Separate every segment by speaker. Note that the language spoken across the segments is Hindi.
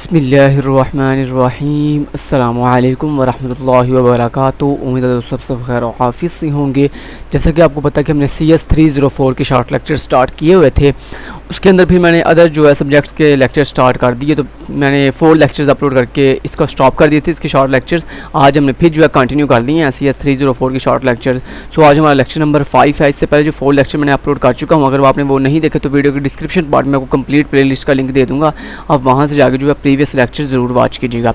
Speaker 1: बिस्मिल्लाहिर्रहमानिर्रहीम अस्सलामु अलैकुम वरहमतुल्लाहि वबरकातुहू। उम्मीद है दोस्तों सब खैर और हाफिज़ से होंगे। जैसा कि आपको पता है कि हमने CS 304 के शॉर्ट लेक्चर स्टार्ट किए हुए थे, उसके अंदर फिर मैंने अदर जो है सब्जेक्ट्स के लेक्चर स्टार्ट कर दिए, तो मैंने 4 लेक्चर्स अपलोड करके इसको स्टॉप कर दिए थे इसके शॉर्ट लेक्चर्स। आज हमने फिर जो है कंटिन्यू कर लिए हैं CS 304 के शॉर्ट लेक्चर। सो आज हमारा लेक्चर नंबर 5 है। इससे पहले जो 4 लेक्चर मैंने अपलोड कर चुका हूँ, अगर आपने वो नहीं देखे तो वीडियो के डिस्क्रिप्शन पार्ट में आपको कंप्लीट प्लेलिस्ट का लिंक दे दूँगा, आप वहाँ से जाकर जो है प्रीवियस लेक्चर ज़रूर वॉच कीजिएगा।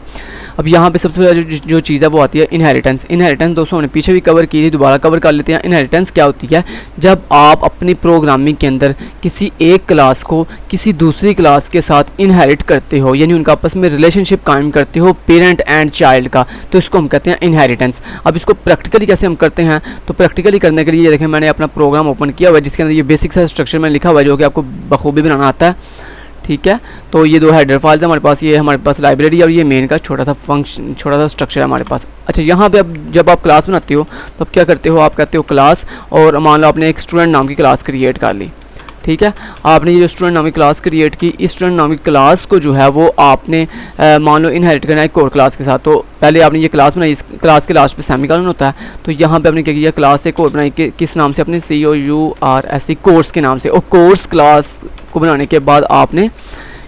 Speaker 1: अब यहाँ पे सबसे पहले जो चीज़ है वो आती है इनहेरिटेंस। इनहेरिटेंस दोस्तों हमने पीछे भी कवर की थी, दोबारा कवर कर लेते हैं। इनहेरिटेंस क्या होती है? जब आप अपनी प्रोग्रामिंग के अंदर किसी एक क्लास को किसी दूसरी क्लास के साथ इनहेरिट करते हो, यानी उनका आपस में रिलेशनशिप कायम करते हो पेरेंट एंड चाइल्ड का, तो इसको हम कहते हैं इनहेरिटेंस। अब इसको प्रैक्टिकली कैसे हम करते हैं, तो प्रैक्टिकली करने के लिए देखें मैंने अपना प्रोग्राम ओपन किया हुआ है जिसके अंदर ये बेसिक सा स्ट्रक्चर मैंने लिखा हुआ है जो कि आपको बखूबी बनाना आता है। ठीक है, तो ये 2 हेडर फाइल्स है हमारे पास, ये हमारे पास लाइब्रेरी और ये मेन का छोटा सा फंक्शन, छोटा सा स्ट्रक्चर है हमारे पास। अच्छा, यहाँ पे अब जब आप क्लास बनाते हो तो अब क्या करते हो, आप कहते हो क्लास, और मान लो आपने एक स्टूडेंट नाम की क्लास क्रिएट कर ली। ठीक है, आपने ये जो स्टूडेंट नाम की क्लास क्रिएट की, इस स्टूडेंट नाम की क्लास को जो है वो आपने मान लो इनहेरिट करना है एक और क्लास के साथ। तो पहले आपने ये क्लास बनाई, इस क्लास के लास्ट पे सेमीकोलन होता है, तो यहाँ पे आपने क्या किया, क्लास एक और बनाई किस नाम से, अपने COURS कोर्स के नाम से, और कोर्स क्लास को बनाने के बाद आपने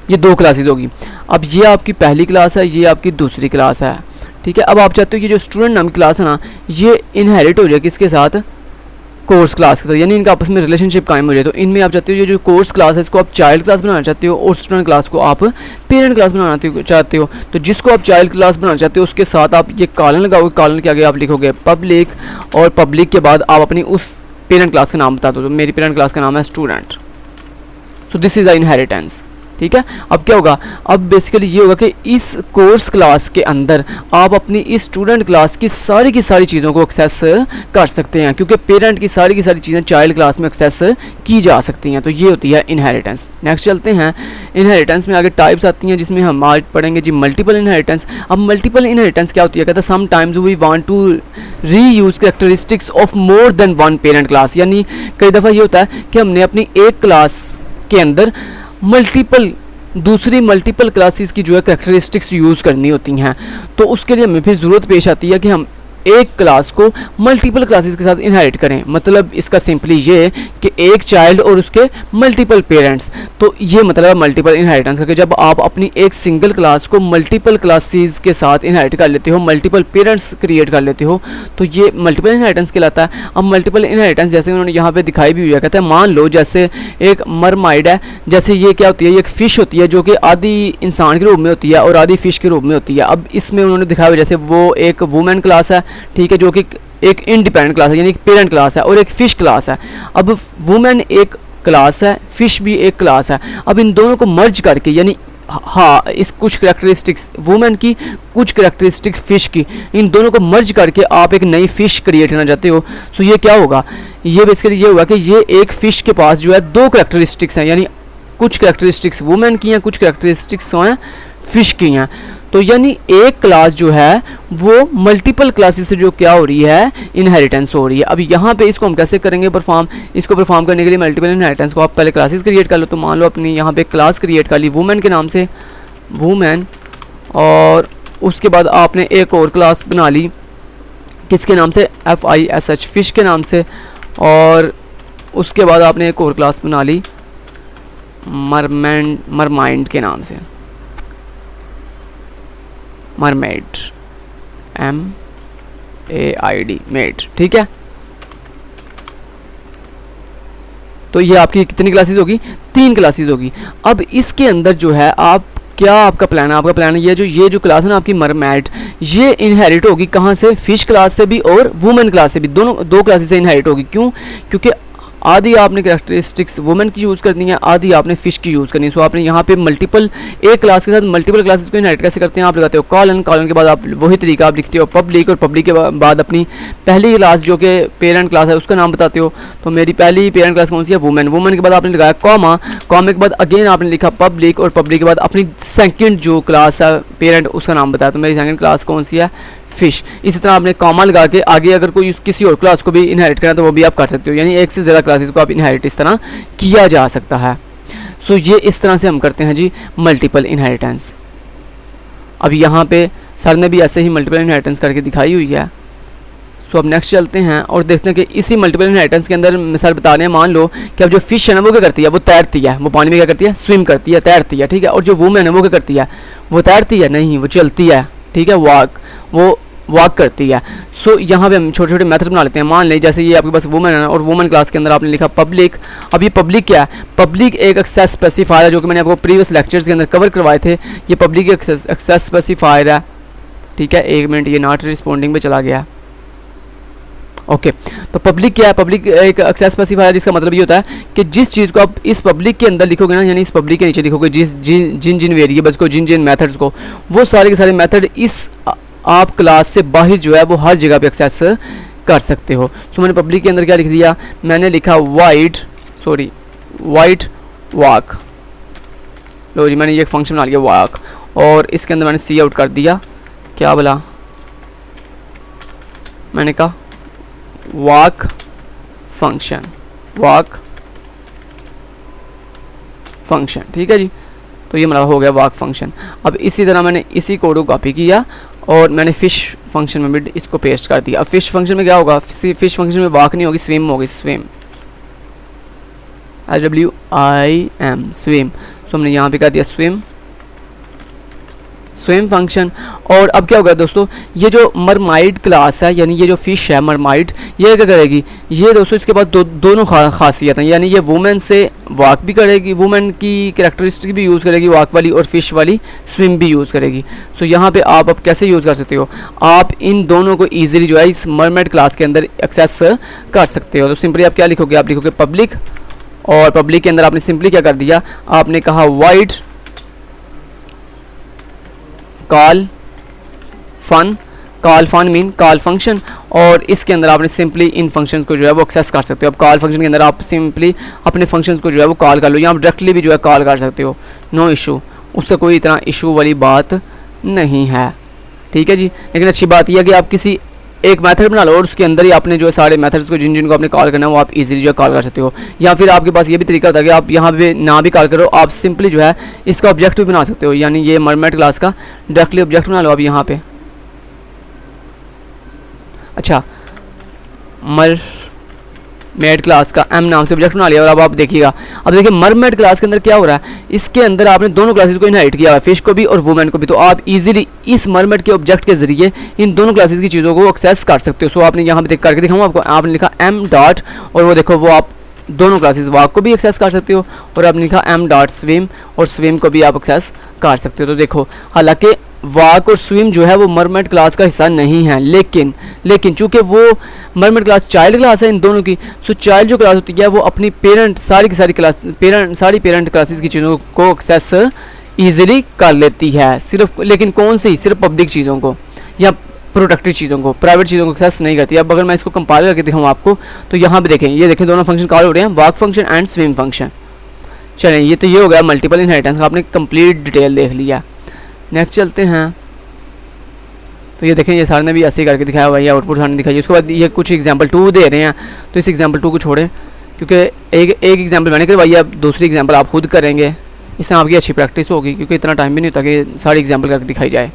Speaker 1: ये 2 क्लासेस होगी। अब ये आपकी पहली क्लास है, ये आपकी दूसरी क्लास है। ठीक है, अब आप चाहते हो ये जो स्टूडेंट नाम की क्लास है ना, ये इनहेरिट हो जाए किसके साथ, कोर्स क्लास के साथ, यानी इनका आपस में रिलेशनशिप कायम हो जाए। तो इनमें आप चाहते हो ये जो कोर्स क्लास है इसको आप चाइल्ड क्लास बनाना चाहते हो, और स्टूडेंट क्लास को आप पेरेंट क्लास बनाना चाहते हो। तो जिसको आप चाइल्ड क्लास बनाना चाहते हो उसके साथ आप ये कॉलन लगाओगे, कॉलन के आगे आप लिखोगे पब्लिक, और पब्लिक के बाद आप अपनी उस पेरेंट क्लास का नाम बता दो। तो मेरी पेरेंट क्लास का नाम है student. So this is the inheritance. ठीक है, अब क्या होगा, अब बेसिकली ये होगा कि इस कोर्स क्लास के अंदर आप अपनी इस स्टूडेंट क्लास की सारी चीज़ों को एक्सेस कर सकते हैं, क्योंकि पेरेंट की सारी चीज़ें चाइल्ड क्लास में एक्सेस की जा सकती हैं। तो ये होती है इनहेरिटेंस। नेक्स्ट चलते हैं, इनहेरिटेंस में आगे टाइप्स आती हैं जिसमें हम आज पढ़ेंगे जी मल्टीपल इनहेरिटेंस। अब मल्टीपल इनहेरिटेंस क्या होती है, कहता है sometimes we want to reuse characteristics of more than one parent class, यानी कई दफ़ा ये होता है कि हमने अपनी एक क्लास के अंदर दूसरी मल्टीपल क्लासेस की जो है कैरेक्टरिस्टिक्स यूज़ करनी होती हैं। तो उसके लिए हमें फिर ज़रूरत पेश आती है कि हम एक क्लास को मल्टीपल क्लासेस के साथ इनहेरिट करें। मतलब इसका सिंपली ये कि एक चाइल्ड और उसके मल्टीपल पेरेंट्स, तो ये मतलब है मल्टीपल इनहेरिटेंस का, कि जब आप अपनी एक सिंगल क्लास को मल्टीपल क्लासेस के साथ इनहेरिट कर लेते हो, मल्टीपल पेरेंट्स क्रिएट कर लेते हो, तो ये मल्टीपल इनहेरिटेंस कहलाता है। अब मल्टीपल इनहेरिटेंस जैसे उन्होंने यहाँ पे दिखाई भी हुई है, कहते हैं मान लो जैसे एक मरमाइड है, जैसे ये क्या होती है, ये एक फ़िश होती है जो कि आधी इंसान के रूप में होती है और आधी फ़िश के रूप में होती है। अब इसमें उन्होंने दिखाया हुआ जैसे वो एक वुमेन क्लास है, ठीक है, जो कि एक इंडिपेंडेंट क्लास है, यानी एक पेरेंट क्लास है, और एक फ़िश क्लास है। अब वुमेन एक क्लास है, फ़िश भी एक क्लास है। अब इन दोनों को मर्ज करके, यानी हाँ, इस कुछ करैक्टरिस्टिक्स वुमेन की, कुछ करैक्टरिस्टिक्स फ़िश की, इन दोनों को मर्ज करके आप एक नई फ़िश क्रिएट करना चाहते हो। सो ये क्या होगा, ये बेसिकली ये होगा कि ये एक फ़िश के पास जो है 2 करैक्टरिस्टिक्स हैं, यानी कुछ करैक्टरिस्टिक्स वुमेन की हैं, कुछ करैक्टरिस्टिक्स हैं फ़िश की हैं। तो यानी एक क्लास जो है वो मल्टीपल क्लासेस से जो क्या हो रही है, इनहेरिटेंस हो रही है। अब यहाँ पे इसको हम कैसे करेंगे परफॉर्म, इसको परफॉर्म करने के लिए मल्टीपल इनहेरिटेंस को आप पहले क्लासेस क्रिएट कर लो। तो मान लो अपनी यहाँ पे क्लास क्रिएट कर ली वुमेन के नाम से, वुमेन, और उसके बाद आपने एक और क्लास बना ली किसके नाम से, FISH फ़िश के नाम से, और उसके बाद आपने एक और क्लास बना ली मरमाइंड के नाम से, मरमेड, MAID, मेड। ठीक है, तो ये आपकी कितनी क्लासेस होगी, 3 क्लासेस होगी। अब इसके अंदर जो है आप क्या, आपका प्लान है, आपका प्लान ये जो क्लास है ना आपकी मरमेड, ये इनहेरिट होगी कहाँ से, फ़िश क्लास से भी और वुमेन क्लास से भी, दोनों 2 क्लासेस से इनहेरिट होगी। क्यों, क्योंकि आधी आपने करैक्टरिस्टिक्स वुमेन की यूज़ करनी है, आधी आपने फ़िश की यूज़ करनी है। सो आपने यहाँ पे मल्टीपल, एक क्लास के साथ मल्टीपल क्लासेस को इनहेरिट कैसे करते हैं, आप लगाते हो कॉलन, कॉलन के बाद आप वही तरीका आप लिखते हो पब्लिक, और पब्लिक के बाद अपनी पहली क्लास जो कि पेरेंट क्लास है उसका नाम बताते हो। तो मेरी पहली पेरेंट क्लास कौन सी है, वुमेन। वुमेन के बाद आपने लगाया कॉमा, कॉमा के बाद अगेन आपने लिखा पब्लिक, और पब्लिक के बाद अपनी सेकेंड जो क्लास है पेरेंट उसका नाम बताया। तो मेरी सेकेंड क्लास कौन सी है, फ़िश। इसी तरह आपने कॉमा लगा के आगे अगर कोई किसी और क्लास को भी इनहेरिट करना तो वो भी आप कर सकते हो, यानी एक से ज़्यादा क्लासेस को आप इनहेरिट इस तरह किया जा सकता है। सो ये इस तरह से हम करते हैं जी मल्टीपल इनहेरिटेंस। अब यहाँ पे सर ने भी ऐसे ही मल्टीपल इनहेरिटेंस करके दिखाई हुई है। सो अब नेक्स्ट चलते हैं और देखते हैं कि इसी मल्टीपल इनहेरिटेंस के अंदर सर बता रहे हैं, मान लो कि अब जो फिश है ना वो क्या करती है, वो तैरती है, वो पानी में क्या करती है, स्विम करती है, तैरती है, ठीक है। और जो वूमेन है वो क्या करती है, वो तैरती है नहीं, वो चलती है, ठीक है, वो वॉक करती है। सो यहाँ पे हम छोटे छोटे मेथड बना लेते हैं। मान लें जैसे ये आपके पास वुमेन है और वुमेन क्लास के अंदर आपने लिखा पब्लिक। अब ये पब्लिक क्या है, पब्लिक एक एक्सेस स्पेसिफायर है, जो कि मैंने आपको प्रीवियस लेक्चर्स के अंदर कवर करवाए थे। ये पब्लिक एक्सेस स्पेसिफायर है, ठीक है। 1 मिनट, ये नॉट रिस्पॉन्डिंग पे चला गया। ओके तो पब्लिक क्या है, पब्लिक एक एक्सेस स्पेसिफायर, जिसका मतलब ये होता है कि जिस चीज़ को आप इस पब्लिक के अंदर लिखोगे ना, यानी इस पब्लिक के नीचे लिखोगे जिन जिन वेरिएबल्स को, जिन जिन मेथड्स को, वो सारे के सारे मेथड इस आप क्लास से बाहर जो है वो हर जगह पे एक्सेस कर सकते हो। सो मैंने पब्लिक के अंदर क्या लिख दिया, मैंने लिखा वाइट वॉक। लो जी, मैंने ये एक फंक्शन बना लिया वॉक, और इसके अंदर मैंने सी आउट कर दिया, क्या बोला, मैंने कहा वॉक फंक्शन, ठीक है जी। तो ये मेरा हो गया वॉक फंक्शन। अब इसी तरह मैंने इसी कोड को कॉपी किया और मैंने फिश फंक्शन में भी इसको पेस्ट कर दिया। अब फिश फंक्शन में क्या होगा, फिश फंक्शन में वॉक नहीं होगी, स्विम होगी, स्विम, SWIM, स्विम। सो हमने यहाँ पे कर दिया स्विम फंक्शन। और अब क्या होगा दोस्तों, ये जो मरमाइड क्लास है, यानी ये जो फिश है मरमाइड, ये क्या करेगी, ये दोस्तों इसके पास दोनों खासियत हैं, यानी ये वुमेन से वॉक भी करेगी, वुमेन की कैरेक्टरिस्टिक भी यूज़ करेगी वॉक वाली, और फिश वाली स्विम भी यूज़ करेगी। सो यहाँ पे आप अब कैसे यूज़ कर सकते हो, आप इन दोनों को ईजिली जो है इस मरमाइड क्लास के अंदर एक्सेस कर सकते हो। तो सिंपली आप क्या लिखोगे, आप लिखोगे पब्लिक, और पब्लिक के अंदर आपने सिंपली क्या कर दिया, आपने कहा wide call fun main call function, और इसके अंदर आपने सिंपली इन फंक्शंस को जो है वो एक्सेस कर सकते हो। अब कॉल फंक्शन के अंदर आप सिंपली अपने फंक्शंस को जो है वो कॉल कर लो, या आप डायरेक्टली भी जो है कॉल कर सकते हो, नो इशू, उससे कोई इतना इशू वाली बात नहीं है, ठीक है जी। लेकिन अच्छी बात यह है कि आप किसी एक मेथड बना लो और उसके अंदर ही आपने जो है सारे मेथड्स को जिन को आपने कॉल करना है वो आप इजीली जो है कॉल कर सकते हो। या फिर आपके पास ये भी तरीका होता है कि आप यहाँ पे ना भी कॉल करो, आप सिंपली जो है इसका ऑब्जेक्ट भी बना सकते हो, यानी ये मरमेड क्लास का डायरेक्टली ऑब्जेक्ट बना लो आप यहाँ पे। अच्छा, मरमेड क्लास का एम नाम से ऑब्जेक्ट बना लिया, और अब आप देखिएगा, अब देखिए मरमेड क्लास के अंदर क्या हो रहा है, इसके अंदर आपने दोनों क्लासेस को इनहेरिट किया है, फिश को भी और वुमेन को भी। तो आप इजीली इस मरमेड के ऑब्जेक्ट के जरिए इन दोनों क्लासेस की चीज़ों को एक्सेस कर सकते हो। सो आपने यहाँ पे देख करके दिखाऊँ आपको, आपने लिखा एम डॉट, और वो देखो वो आप दोनों क्लासेस वॉक को भी एक्सेस कर सकते हो, और आपने लिखा एम डॉट स्विम, और स्विम को भी आप एक्सेस कर सकते हो। तो देखो, हालांकि वॉक और स्विम जो है वो मरमेड क्लास का हिस्सा नहीं है, लेकिन चूंकि वो मरमेड क्लास चाइल्ड क्लास है इन दोनों की, सो चाइल्ड जो क्लास होती है वो अपनी पेरेंट सारी की सारी क्लास सारी पेरेंट क्लासेस की चीज़ों को एक्सेस ईजिली कर लेती है, सिर्फ, लेकिन कौन सी, सिर्फ पब्लिक चीज़ों को या प्रोटेक्टेड चीज़ों को, प्राइवेट चीज़ों को एक्सेस नहीं करती। अब अगर मैं इसको कंपाइल करके दिखाऊँ आपको, तो यहाँ पे देखें, ये देखें दोनों फंक्शन कॉल हो रहे हैं, walk function and swim function. चलें, ये तो ये हो गया मल्टीपल इनहेरिटेंस का, आपने कंप्लीट डिटेल देख लिया। नेक्स्ट चलते हैं, तो ये देखें, ये सर ने भी ऐसे ही करके दिखाया हुआ है, आउटपुट सर ने दिखाई। उसके बाद ये कुछ एग्जांपल 2 दे रहे हैं, तो इस एग्जांपल 2 को छोड़ें, क्योंकि एक एग्जांपल मैंने करवाई है, अब दूसरी एग्जांपल आप खुद करेंगे, इससे आपकी अच्छी प्रैक्टिस होगी, क्योंकि इतना टाइम भी नहीं होता कि सारी एग्जांपल करके दिखाई जाए।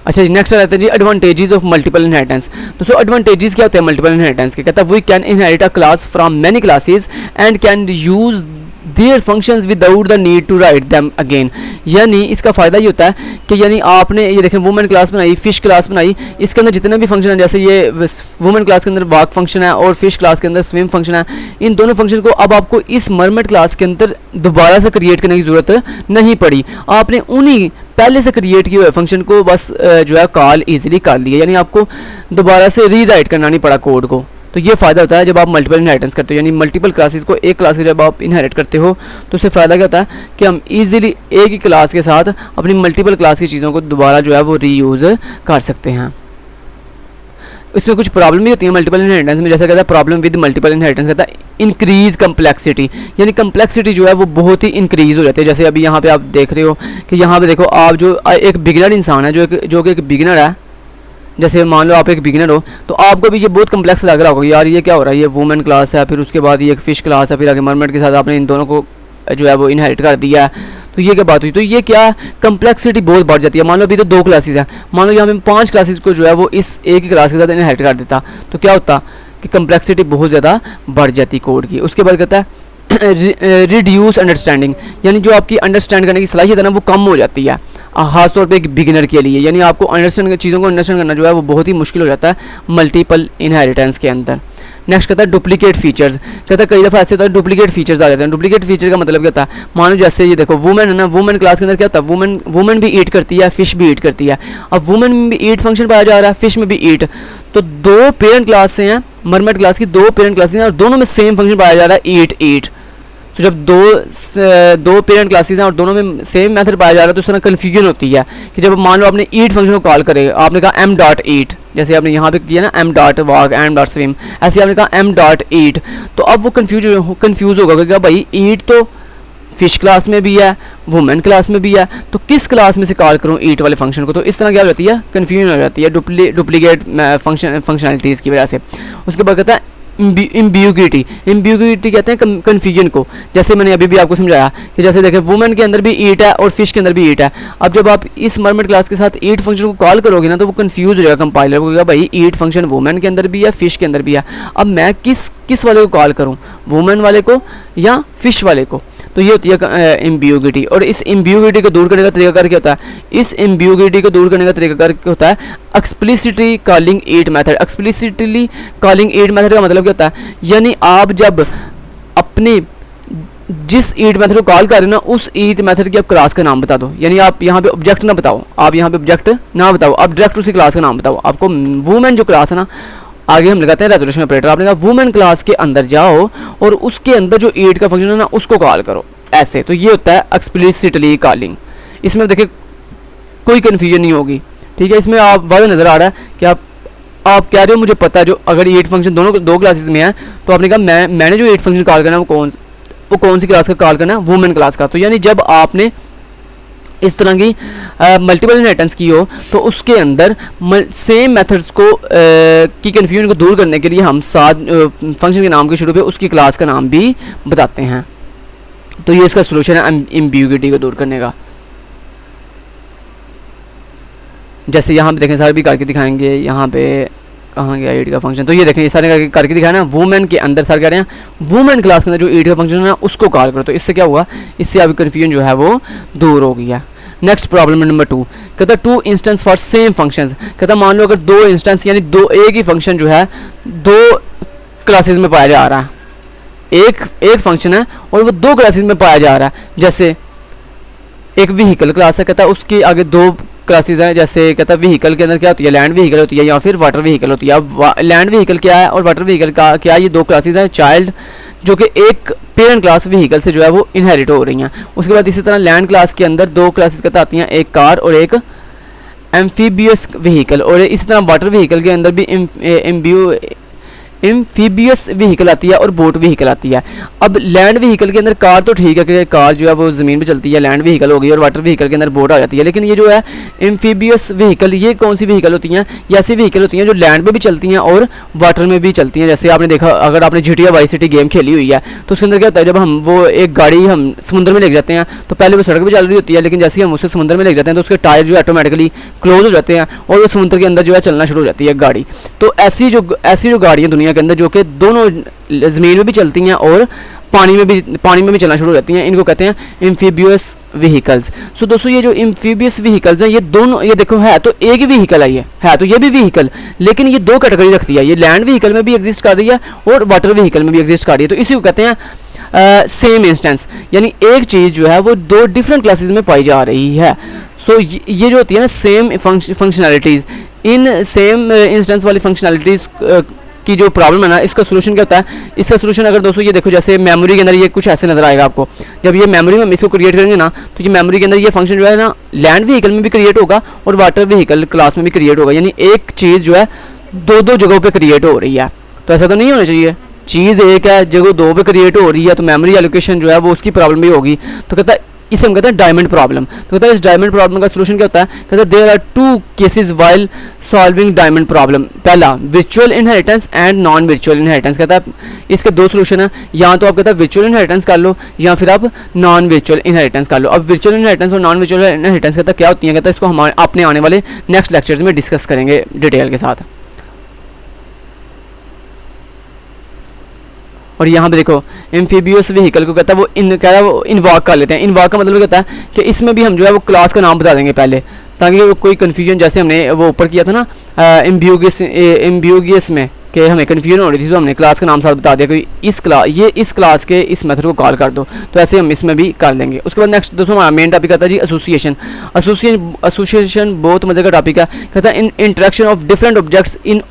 Speaker 1: अच्छा जी, नेक्स्ट रहते हैं जी एडवांटेजेस ऑफ मल्टीपल इनहेरिटेंस। दोस्तों एडवांटेजेस क्या होते हैं मल्टीपल इनहेरिटेंस के, कहता है we can inherit a class from many classes and can use their functions without the need to write them again. यानी इसका फ़ायदा ये होता है कि यानी आपने ये देखें वुमेन क्लास बनाई, फिश क्लास बनाई, इसके अंदर जितने भी फंक्शन हैं, जैसे ये वुमेन क्लास के अंदर वॉक फंक्शन है और फिश क्लास के अंदर स्विम फंक्शन है, इन दोनों फंक्शन को अब आपको इस मरमेड क्लास के अंदर दोबारा से क्रिएट करने की ज़रूरत नहीं पड़ी। आपने उन्हीं पहले से क्रिएट किए हुए फंक्शन को बस जो है कॉल ईजिली कर लिया, यानी आपको दोबारा से रीराइट करना नहीं पड़ा कोड को। तो ये फ़ायदा होता है जब आप मल्टीपल इनहेरिटेंस करते हो, यानी मल्टीपल क्लासेस को एक क्लास से जब आप इनहेरिट करते हो, तो उससे फ़ायदा क्या होता है कि हम इजीली एक ही क्लास के साथ अपनी मल्टीपल क्लास की चीज़ों को दोबारा जो है वो रीयूज़ कर सकते हैं। इसमें कुछ प्रॉब्लम भी होती है मल्टीपल इनहेरिटेंस में, जैसे कहता है प्रॉब्लम विद मल्टीपल इनहेरिटेंस, कहता है इंक्रीज कम्प्लेक्सिटी, यानी कम्प्लेक्सिटी जो है वो बहुत ही इंक्रीज़ हो जाती है। जैसे अभी यहाँ पे आप देख रहे हो कि यहाँ पे देखो, आप जो एक बिगिनर इंसान है, जो कि एक बिगिनर है, जैसे मान लो आप एक बिगिनर हो, तो आपको भी ये बहुत कम्प्लेक्स लग रहा होगा, यार ये क्या हो रहा है, ये वुमेन क्लास है, फिर उसके बाद ये एक फ़िश क्लास है, फिर आगे मरमेड के साथ आपने इन दोनों को जो है वो इनहेरिट कर दिया है। तो ये क्या बात हुई, तो ये क्या कम्प्लेक्सिटी बहुत बढ़ जाती है। मान लो अभी तो 2 क्लासेज हैं, मान लो यहाँ पे 5 क्लासेज को जो है वो इस एक ही क्लास के साथ इनहेरिट कर देता, तो क्या होता कि कम्प्लेक्सिटी बहुत ज़्यादा बढ़ जाती कोड की। उसके बाद कहता है रिड्यूस अंडरस्टैंडिंग, यानी जो आपकी अंडरस्टैंड करने की सलाहियत है ना वो कम हो जाती है, खासतौर पे एक बिगिनर के लिए। यानी आपको अंडरस्टैंड चीज़ों को अंडरस्टैंड करना जो है वो बहुत ही मुश्किल हो जाता है मल्टीपल इनहेरिटेंस के अंदर। नेक्स्ट कहता है डुप्लीकेट फीचर्स, कहता है कई दफ़ा ऐसे होता है डुप्लीकेट फीचर्स आ जाते हैं। डुप्लीकेट फीचर का मतलब क्या होता है, मान लो जैसे ये देखो वुमेन है ना, वुमेन क्लास के अंदर क्या होता है, वुमेन भी ईट करती है, फिश भी ईट करती है। अब वुमेन में भी ईट फंक्शन पाया जा रहा है, फिश में भी ईट, तो 2 पेरेंट क्लास से हैं, मरमेड क्लास की 2 पेरेंट क्लासेस हैं और दोनों में सेम फंक्शन पाया जा रहा है ईट ईट। तो जब दो पेरेंट क्लासेस हैं और दोनों में सेम मेथड पाया जा रहा है तो उस तरह कन्फ्यूजन होती है कि जब मान लो आपने ईट फंक्शन को कॉल करे, आपने कहा m.eat, जैसे आपने यहाँ पे किया ना m.walk, m.swim, ऐसे आपने कहा m.eat, तो अब वो कंफ्यूज होगा कि भाई ईट तो फिश क्लास में भी है, वुमेन क्लास में भी है, तो किस क्लास में से कॉल करूँ ईट वाले फंक्शन को। तो इस तरह क्या हो जाती है, कन्फ्यूजन हो जाती है डुप्लीकेट फंक्शनलिटीज़ की वजह से। उसके बाद कहता है इम्ब्यूगिटी कहते हैं कन्फ्यूजन को। जैसे मैंने अभी भी आपको समझाया कि जैसे देखें वुमेन के अंदर भी ईट है और फिश के अंदर भी ईट है। अब जब आप इस मरमेड क्लास के साथ ईट फंक्शन को कॉल करोगे ना तो वो कंफ्यूज हो जाएगा कंपाइलर को, भाई ईट फंक्शन वुमेन के अंदर भी है, फिश के अंदर भी है, अब मैं किस वाले को कॉल करूँ, वुमेन वाले को या फिश वाले को। तो ये होती है इम्ब्यूगिटी। और इस इम्ब्यूगिटी को दूर करने का तरीका क्या होता है, इस इम्ब्यूगिटी को दूर करने का तरीका होता है एक्सप्लिसिटली कॉलिंग ईट मेथड। एक्सप्लिसिटली कॉलिंग ईट मेथड का मतलब क्या होता है, यानी आप जब अपने जिस ईट मेथड को कॉल कर रहे हो ना उस ईट मेथड की आप क्लास का नाम बता दो। यानी आप यहाँ पे ऑब्जेक्ट ना बताओ, आप यहाँ पे ऑब्जेक्ट ना बताओ, आप डायरेक्ट उसी क्लास का नाम बताओ। आपको वुमेन जो क्लास है ना, आगे हम लगाते हैं रेजोल्यूशन ऑपरेटर, आपने कहा वुमेन क्लास के अंदर जाओ और उसके अंदर जो ईट का फंक्शन है ना उसको कॉल करो, ऐसे। तो ये होता है एक्सप्लिसिटली कॉलिंग। इसमें देखिए कोई कन्फ्यूजन नहीं होगी, ठीक है। इसमें आप वाज़ह नज़र आ रहा है कि आप कह रहे हो मुझे पता है जो अगर ईट फंक्शन दोनों 2 क्लासेस में है तो आपने कहा मैंने जो ईट फंक्शन कॉल करना है वो कौन सी क्लास का कॉल करना है, वुमेन क्लास का। तो यानी जब आपने इस तरह की मल्टीपल इनहेरिटेंस की हो तो उसके अंदर सेम मेथड्स को की कन्फ्यूजन को दूर करने के लिए हम साथ फंक्शन के नाम के शुरू पे उसकी क्लास का नाम भी बताते हैं। तो ये इसका सोल्यूशन है एम्बिग्यूटी को दूर करने का। जैसे यहाँ पे देखें, सारे भी करके दिखाएंगे। यहाँ पे कहाँ गया ईट का फंक्शन, तो ये देखें ये सारे करके दिखाया ना, वुमेन के अंदर सर कह रहे हैं वुमेन क्लास के अंदर जो ईट का फंक्शन है ना उसको कॉल करो। तो इससे क्या हुआ, इससे आपकी कन्फ्यूजन जो है वो दूर हो गया। नेक्स्ट प्रॉब्लम नंबर 2 कहता 2 इंस्टेंस फॉर सेम फंक्शंस। कहता मान लो अगर 2 इंस्टेंस यानी एक ही फंक्शन जो है 2 क्लासेस में पाया जा रहा है, एक फंक्शन है और वो 2 क्लासेस में पाया जा रहा है। जैसे एक व्हीकल क्लास है, कहता उसके आगे 2 क्लासेस हैं। जैसे कहता है व्हीकल के अंदर क्या होती है, लैंड व्हीकल होती है या फिर वाटर व्हीकल होती है। अब लैंड व्हीकल क्या है और वाटर व्हीकल का क्या है, ये 2 क्लासेस हैं चाइल्ड, जो कि एक पेरेंट क्लास व्हीकल से जो है वो इनहेरिट हो रही हैं। उसके बाद इसी तरह लैंड क्लास के अंदर 2 क्लासेस कहता आती हैं, एक कार और एक एम्फीबियस व्हीकल। और इसी तरह वाटर व्हीकल के अंदर भी एम्फीबियस व्हीकल आती है और बोट व्हीकल आती है। अब लैंड व्हीकल के अंदर कार तो ठीक है कि कार जो है वो ज़मीन पे चलती है, लैंड व्हीकल होगी, और वाटर व्हीकल के अंदर बोट आ जाती है। लेकिन ये जो है एम्फीबियस व्हीकल, ये कौन सी व्हीकल होती हैं, ये ऐसी व्हीकल होती हैं जो लैंड पे भी चलती हैं और वाटर में भी चलती हैं। जैसे आपने देखा, अगर आपने GTA वाई सिटी गेम खेली हुई है तो उसके अंदर क्या होता है, जब हम वो एक गाड़ी हम समुद्र में लेके जाते हैं तो पहले वो सड़क पर चल रही होती है, लेकिन जैसे हम उसे समुद्र में लेके जाते हैं तो उसके टायर जो है ऑटोमेटिकली क्लोज हो जाते हैं और वो समुद्र के अंदर जो है चलना शुरू हो जाती है गाड़ी। तो ऐसी जो गाड़ियाँ दुनिया के अंदर जो कि दोनों ज़मीन में भी चलती हैं और पानी में भी चलना शुरू हो जाती हैं, इनको कहते हैं एम्फीबियस व्हीकल्स। सो दोस्तों ये जो एम्फीबियस व्हीकल्स हैं ये दोनों, ये देखो है तो एक ही व्हीकल है तो ये भी व्हीकल, लेकिन ये 2 कैटेगरी रखती है। ये लैंड व्हीकल में भी एग्जिस्ट कर रही है और वाटर व्हीकल में भी एग्जिस्ट कर रही है। तो इसी को कहते हैं सेम इंस्टेंस, यानी एक चीज़ जो है वो 2 डिफरेंट क्लासेस में पाई जा रही है। सो ये जो होती है ना same functionalities, in same instance वाली फंक्शनैलिटीज़ की जो प्रॉब्लम है ना, इसका सोल्यूशन क्या होता है। इसका सोल्यूशन अगर दोस्तों ये देखो, जैसे मेमोरी के अंदर ये कुछ ऐसे नजर आएगा आपको। जब ये मेमोरी में हम इसको क्रिएट करेंगे ना तो ये मेमोरी के अंदर ये फंक्शन जो है ना लैंड व्हीकल में भी क्रिएट होगा और वाटर व्हीकल क्लास में भी क्रिएट होगा। यानी एक चीज़ जो है 2 जगहों पर क्रिएट हो रही है। तो ऐसा तो नहीं होना चाहिए, चीज़ एक है जगह 2 पे क्रिएट हो रही है तो मेमोरी एलोकेशन जो है वो उसकी प्रॉब्लम भी होगी। तो कहता है इसे हम कहते हैं डायमंड प्रॉब्लम। तो कहता है इस डायमंड प्रॉब्लम का सोल्यूशन क्या होता है, कहता है there are two cases while solving diamond problem. पहला virtual inheritance and non virtual inheritance. कहता है इसके दो सोल्यूशन है, या तो आप कहता है वर्चुअल इनहेरिटेंस कर लो या फिर आप नॉन वर्चुअल इनहेरिटेंस कर लो। अब वर्चुअल इनहेरिटेंस और नॉन वर्चुअल इनहेरिटेंस कहता है क्या होती है, कहता है इसको हम अपने आने वाले नेक्स्ट लेक्चर्स में डिस्कस करेंगे डिटेल के साथ। और यहाँ पे देखो एम्फीबियस व्हीकल को कहता है वो इन्वॉक कर लेते हैं। इन्वॉक का मतलब कहता है कि इसमें भी हम जो है वो क्लास का नाम बता देंगे पहले, ताकि कोई कन्फ्यूजन, जैसे हमने वो ऊपर किया था ना एम्ब्यूगियस में कि हमें कन्फ्यूजन हो रही थी, तो हमने क्लास का नाम साथ बता दिया कि इस क्लास के इस मेथड को कॉल कर दो, तो ऐसे हम इसमें भी कर लेंगे। उसके बाद नेक्स्ट दोस्तों हमारा मेन टॉपिक आता है जी एसोसिएशन। एसोसिएशन बहुत मजे का टॉपिक है। कहता है in interaction of different objects in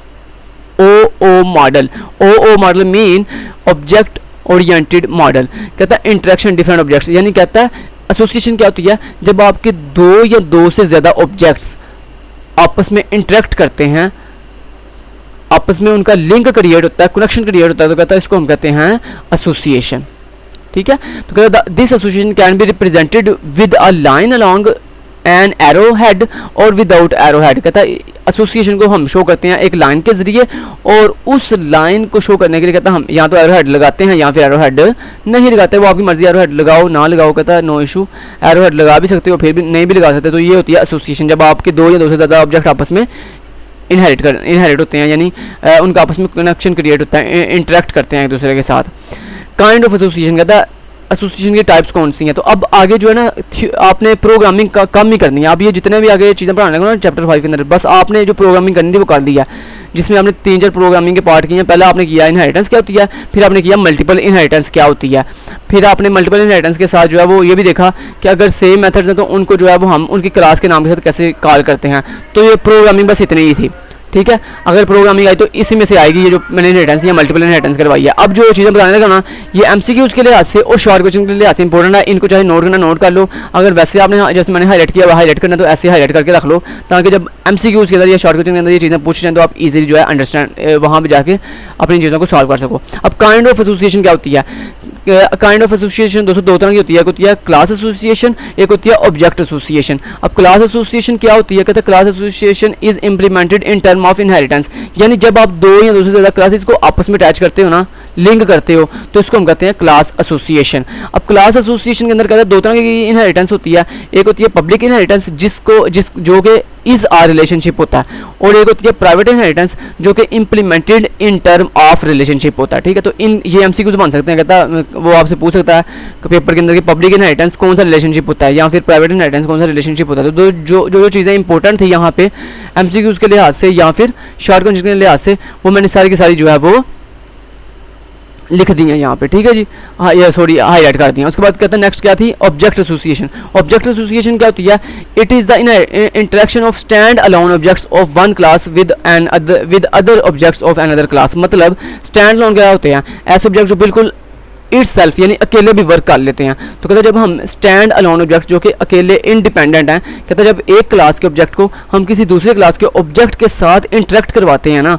Speaker 1: OO model. OO model mean object oriented model. कहता है इंटरेक्शन डिफरेंट ऑब्जेक्ट्स, यानी कहता है एसोसिएशन क्या होती है, जब आपके दो या दो से ज़्यादा ऑब्जेक्ट्स आपस में इंटरेक्ट करते हैं, आपस में उनका लिंक क्रिएट होता है, कनेक्शन क्रिएट होता है, तो कहता है इसको हम कहते हैं एसोसिएशन। ठीक है, तो कहता है this association can be represented with a line along an arrow head और विदाउट एरो हेड। कहता है एसोसिएशन को हम शो करते हैं एक लाइन के जरिए, और उस लाइन को शो करने के लिए कहता है हम या तो एरो हेड लगाते हैं या फिर एरो हेड नहीं लगाते, वो आपकी मर्जी, एरो हेड लगाओ ना लगाओ, कहता है नो इशू, एरो हेड लगा भी सकते हो फिर भी नहीं भी लगा सकते। तो ये होती है एसोसिएशन, जब आपके दो या दो से ज़्यादा ऑब्जेक्ट आपस में इनहेरिट होते हैं, यानी उनका आपस में कनेक्शन क्रिएट होता है, इंटरेक्ट करते हैं एक दूसरे के साथ। काइंड ऑफ एसोसिएशन, कहता है एसोसिएशन की टाइप्स कौन सी हैं। तो अब आगे जो है ना आपने प्रोग्रामिंग का कम ही करनी है। आप ये जितने भी आगे चीज़ें पढ़ाने को ना चैप्टर 5 के अंदर, बस आपने जो प्रोग्रामिंग करनी थी वो कर दिया, जिसमें आपने 3-4 प्रोग्रामिंग के पार्ट किए हैं। पहले आपने किया इनहेरिटेंस क्या होती है, फिर आपने किया मल्टीपल इनहेरिटेंस क्या होती है, फिर आपने मल्टीपल इनहेरिटेंस के साथ जो है वो ये भी देखा कि अगर सेम मेथड्स हैं तो उनको जो है वो हम उनकी क्लास के नाम के साथ कैसे कॉल करते हैं। तो ये प्रोग्रामिंग बस इतनी ही थी। ठीक है, अगर प्रोग्रामिंग आई तो इसी में से आएगी ये जो मैंने इनहेरिटेंस या मल्टीपल इनहेरिटेंस करवाई है। अब जो चीज़ें बताने लगा ना, ये एमसीक्यूज के लिहाज से और शॉर्ट क्वेश्चन के लिहाज से इंपॉर्टेंट है, इनको चाहे नोट करना नोट कर लो, अगर वैसे आपने जैसे मैंने हाईलाइट किया हाईलाइट करना तो ऐसे हाईलाइट करके रख लो, ताकि जब एमसीक्यूज के अंदर या शॉर्ट क्वेश्चन के अंदर ये चीज़ें पूछ जाएं तो आप इजीली जो है अंडरस्टैंड वहाँ पर जाके अपनी चीज़ों को सॉल्व कर सको। अब काइंड ऑफ एसोसिएशन क्या होती है, काइंड ऑफ एसोसिएशन दोस्तों दो तरह की होती है, एक होती है क्लास एसोसिएशन, एक होती है ऑब्जेक्ट एसोसिएशन। अब क्लास एसोसिएशन क्या होती है, कहते हैं class association is implemented in term of inheritance, यानी जब आप दो या दो से ज़्यादा क्लासेस को आपस में अटैच करते हो ना, लिंक करते हो, तो इसको हम कहते हैं क्लास एसोसिएशन। अब क्लास एसोसिएशन के अंदर कहते हैं दो तरह की इनहेरिटेंस होती है, एक होती है पब्लिक इनहेरिटेंस जो कि इज आर रिलेशनशिप होता है, और एक होती है प्राइवेट इनहेरिटेंस जो कि implemented in term of relationship होता है। ठीक है, तो इन ये एमसीक्यूज बन सकते हैं, कहता वो आपसे पूछ सकता है पेपर के अंदर कि पब्लिक इनहेरिटेंस कौन सा रिलेशनशिप होता है या फिर प्राइवेट इनहेरिटेंस कौन सा रिलेशनशिप होता है। तो जो चीज़ें इंपॉर्टेंट थी यहाँ पे एमसीक्यूज के लिहाज से या फिर शॉर्ट क्वेश्चन के लिहाज से, वो मैंने सारी की सारी जो है वो लिख दी है यहाँ पे। ठीक है जी, हाँ ये सॉरी हाईलाइट कर दिया। उसके बाद कहते हैं नेक्स्ट क्या थी, ऑब्जेक्ट एसोसिएशन। ऑब्जेक्ट एसोसिएशन क्या होती है, it is the interaction of stand alone objects of one class with other objects of another class. मतलब स्टैंड अलोन क्या होते हैं, ऐसे ऑब्जेक्ट जो बिल्कुल इटसेल्फ यानी अकेले भी वर्क कर लेते हैं। तो कहते हैं जब हम स्टैंड अलोन ऑब्जेक्ट जो कि अकेले इंडिपेंडेंट हैं, कहते हैं जब एक क्लास के ऑब्जेक्ट को हम किसी दूसरे क्लास के ऑब्जेक्ट के साथ इंटरेक्ट करवाते हैं ना,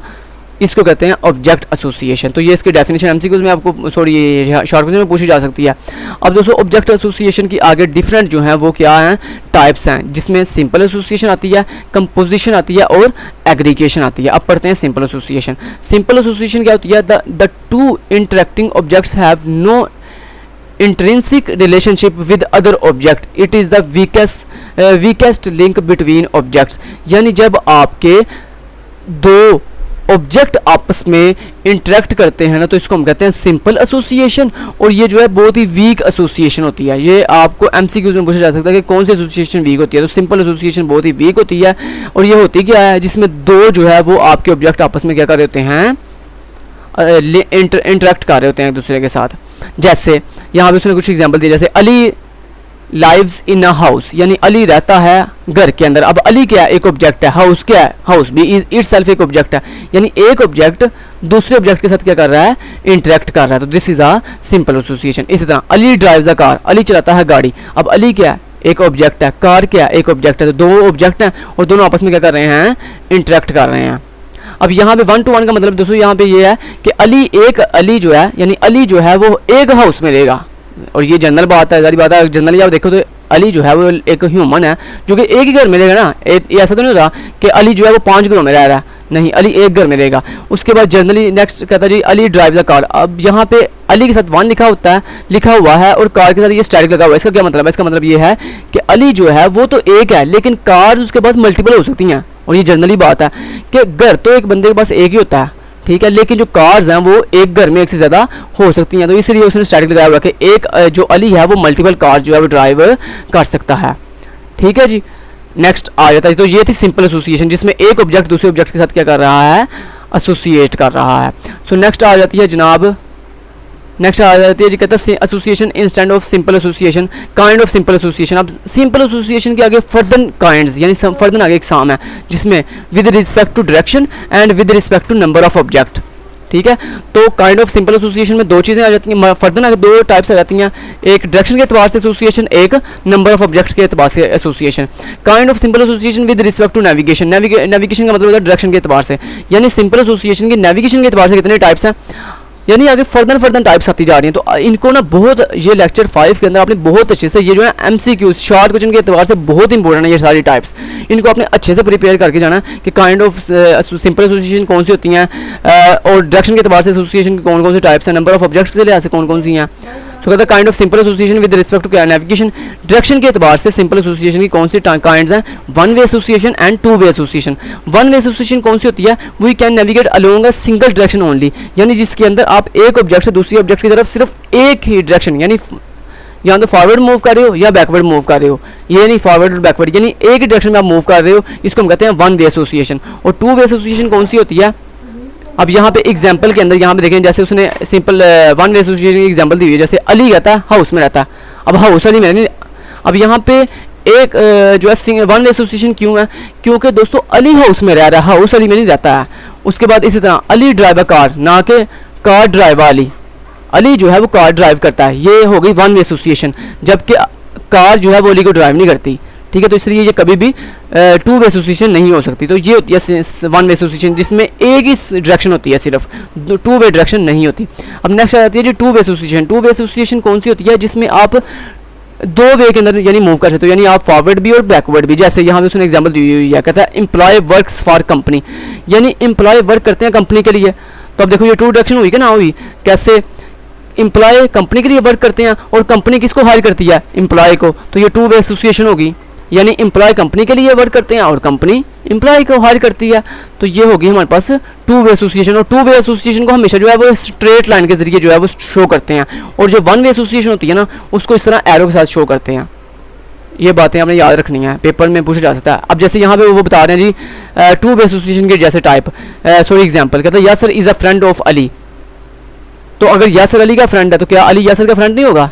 Speaker 1: इसको कहते हैं ऑब्जेक्ट एसोसिएशन। तो ये इसकी डेफिनेशन एमसीक्यूज में आपको शॉर्ट क्वेश्चन में पूछी जा सकती है। अब दोस्तों ऑब्जेक्ट एसोसिएशन की आगे डिफरेंट जो हैं वो क्या हैं, टाइप्स हैं, जिसमें सिंपल एसोसिएशन आती है, कंपोजिशन आती है और एग्रीगेशन आती है। अब पढ़ते हैं सिंपल एसोसिएशन। सिंपल एसोसिएशन क्या होती है, the two interacting objects have no intrinsic relationship with other object, it is the weakest link between objects। यानी जब आपके दो ऑब्जेक्ट आपस में इंटरेक्ट करते हैं ना, तो इसको हम कहते हैं सिंपल एसोसिएशन, और ये जो है बहुत ही वीक एसोसिएशन होती है। ये आपको एमसीक्यूज में पूछा जा सकता है कि कौन सी एसोसिएशन वीक होती है, तो सिंपल एसोसिएशन बहुत ही वीक होती है। और ये होती क्या है, जिसमें दो जो है वो आपके ऑब्जेक्ट आपस में क्या कर रहे होते हैं, इंटरेक्ट कर रहे होते हैं एक दूसरे के साथ। जैसे यहाँ पे उसने कुछ एग्जांपल दिए, जैसे Ali lives in a house, यानी अली रहता है घर के अंदर। अब अली क्या है, एक ऑब्जेक्ट है, हाउस क्या है, हाउस भी इटसेल्फ एक ऑब्जेक्ट है, यानी एक ऑब्जेक्ट दूसरे ऑब्जेक्ट के साथ क्या कर रहा है, इंटरेक्ट कर रहा है। तो this is a simple association. इसी तरह Ali drives a car, Ali चलाता है गाड़ी। अब अली क्या है, एक ऑब्जेक्ट है, कार क्या है, एक ऑब्जेक्ट है, तो दो ऑब्जेक्ट हैं और दोनों आपस में क्या कर रहे हैं, इंटरेक्ट कर रहे हैं। अब यहाँ पे 1 to 1 का मतलब दोस्तों यहाँ पे ये है कि अली जो है यानी अली जो है वो एक हाउस में रहेगा, और ये जनरल बात है, सारी बात है। जनरली आप देखो तो अली जो है वो एक ह्यूमन है जो कि एक ही घर में रहेगा ना, ऐसा तो नहीं होता कि अली जो है वो 5 घरों में रह रहा है, नहीं, अली एक घर में रहेगा। उसके बाद जनरली नेक्स्ट कहता है जी अली ड्राइव द कार। अब यहाँ पे अली के साथ 1 लिखा हुआ है और कार के साथ ये स्टैटिक लगा हुआ है। इसका क्या मतलब है? इसका मतलब ये है कि अली जो है वो तो एक है, लेकिन कार उसके पास मल्टीपल हो सकती हैं। और ये जनरली बात है कि घर तो एक बंदे के पास एक ही होता है, ठीक है, लेकिन जो कार्स हैं वो एक घर में एक से ज़्यादा हो सकती हैं। तो इसलिए उसने स्टैटिक लगाया हुआ कि एक जो अली है वो मल्टीपल कार जो है वो ड्राइव कर सकता है, ठीक है जी। नेक्स्ट आ जाता है, तो ये थी सिंपल एसोसिएशन जिसमें एक ऑब्जेक्ट दूसरे ऑब्जेक्ट के साथ क्या कर रहा है, एसोसिएट कर रहा है। सो नेक्स्ट आ जाती है जनाब, नेक्स्ट आ जाती है जी, कहता है association instant of simple association, kind of simple association. अब सिंपल एसोसिएशन के आगे फर्दर काइंड्स यानी फर्दर आगे एग्जाम है जिसमें with respect to direction and with respect to number of object, ठीक है। तो काइंड ऑफ सिंपल एसोसिएशन में 2 चीज़ें आ जाती हैं, फर्दर आगे 2 टाइप्स आ जाती हैं, एक डायरेक्शन के एतबार से एसोसिएशन, एक नंबर ऑफ ऑब्जेक्ट के एतबार से association. Kind of simple association with respect to navigation, navigation का मतलब होता है डायरेक्शन के एतबार से, यानी सिंपल एसोसिएशन की नेविगेशन के एतबार से कितने टाइप्स हैं, यानी आगे फर्दर टाइप्स आती जा रही हैं। तो इनको ना बहुत, ये लेक्चर 5 के अंदर आपने बहुत अच्छे से, ये जो है MCQ शॉर्ट क्वेश्चन के एतबार से बहुत इंपॉर्टेंट है ये सारी टाइप्स, इनको आपने अच्छे से प्रिपेयर करके जाना है कि काइंड ऑफ सिंपल एसोसिएशन कौन सी होती हैं और डायरेक्शन के एतबार से एसोसिएशन की कौन कौन सी टाइप्स हैं, नंबर ऑफ ऑब्जेक्ट्स के लिहाज से कौन कौन सी हैं। तो कहता है kind of simple association with respect to navigation, direction के एतबार से सिंपल एसोसिएशन की कौन सी काइंड्स हैं, 1 way association and 2 way association. 1 way association कौन सी होती है, we can navigate along a single direction only, यानी जिसके अंदर आप एक ऑब्जेक्ट से दूसरी ऑब्जेक्ट की तरफ सिर्फ एक ही डायरेक्शन, यानी या तो फॉरवर्ड मूव कर रहे हो या बैकवर्ड मूव कर रहे हो, ये नहीं फॉरवर्ड और बैकवर्ड, यानी एक ही डायरेक्शन में आप मूव कर रहे हो, इसको हम कहते हैं 1 वे एसोसिएशन। और 2 वे एसोसिएशन कौन सी होती है, अब यहाँ पे एग्जाम्पल के अंदर यहाँ पे देखें, जैसे उसने सिंपल 1 वे एसोसिएशन की एग्जाम्पल दी हुई है, जैसे अली रहता है हाउस में रहता है, अब हाउस अली में नहीं, अब यहाँ पे एक जो है 1 वे एसोसिएशन क्यों है, क्योंकि दोस्तों अली हाउस में रह रहा है, हाउस अली में नहीं रहता है। उसके बाद इसी तरह अली ड्राइव कार, ना कि कार ड्राइव अली, अली जो है वो कार ड्राइव करता है, ये हो गई 1 वे एसोसिएशन, जबकि कार जो है वो अली को ड्राइव नहीं करती, ठीक है। तो इसलिए ये कभी भी 2 वे एसोसिएशन नहीं हो सकती। तो ये होती है 1 वे एसोसिएशन जिसमें एक ही डायरेक्शन होती है, सिर्फ 2 वे डायरेक्शन नहीं होती। अब नेक्स्ट आ जाती है जी 2 वे एसोसिएशन। 2 वे एसोसिएशन कौन सी होती है, जिसमें आप 2 वे के अंदर यानी मूव कर सकते हो, यानी आप फॉरवर्ड भी और बैकवर्ड भी। जैसे यहाँ पे उसने एग्जाम्पल दी हुई है, कहता है एम्प्लॉय वर्क्स फॉर कंपनी, यानी एम्प्लॉय वर्क करते हैं कंपनी के लिए। तो अब देखो ये 2 डायरेक्शन हुई कि ना हुई, कैसे एम्प्लॉय कंपनी के लिए वर्क करते हैं और कंपनी किसको हायर करती है, एम्प्लॉय को, तो ये 2 वे एसोसिएशन होगी, यानी एम्प्लॉय कंपनी के लिए वर्क करते हैं और कंपनी एम्प्लॉय को हायर करती है। तो ये होगी हमारे पास 2 वे एसोसिएशन। और 2 वे एसोसिएशन को हमेशा जो है वो स्ट्रेट लाइन के जरिए जो है वो शो करते हैं, और जो 1 वे एसोसिएशन होती है ना उसको इस तरह एरो के साथ शो करते हैं। ये बातें आपने याद रखनी है, पेपर में पूछा जा सकता है। अब जैसे यहाँ पे वो बता रहे हैं जी 2 वे एसोसिएशन के जैसे टाइप, सॉरी एग्जाम्पल, कहता है Yasir is a friend of Ali. तो अगर यासर अली का फ्रेंड है तो क्या अली यासर का फ्रेंड नहीं होगा,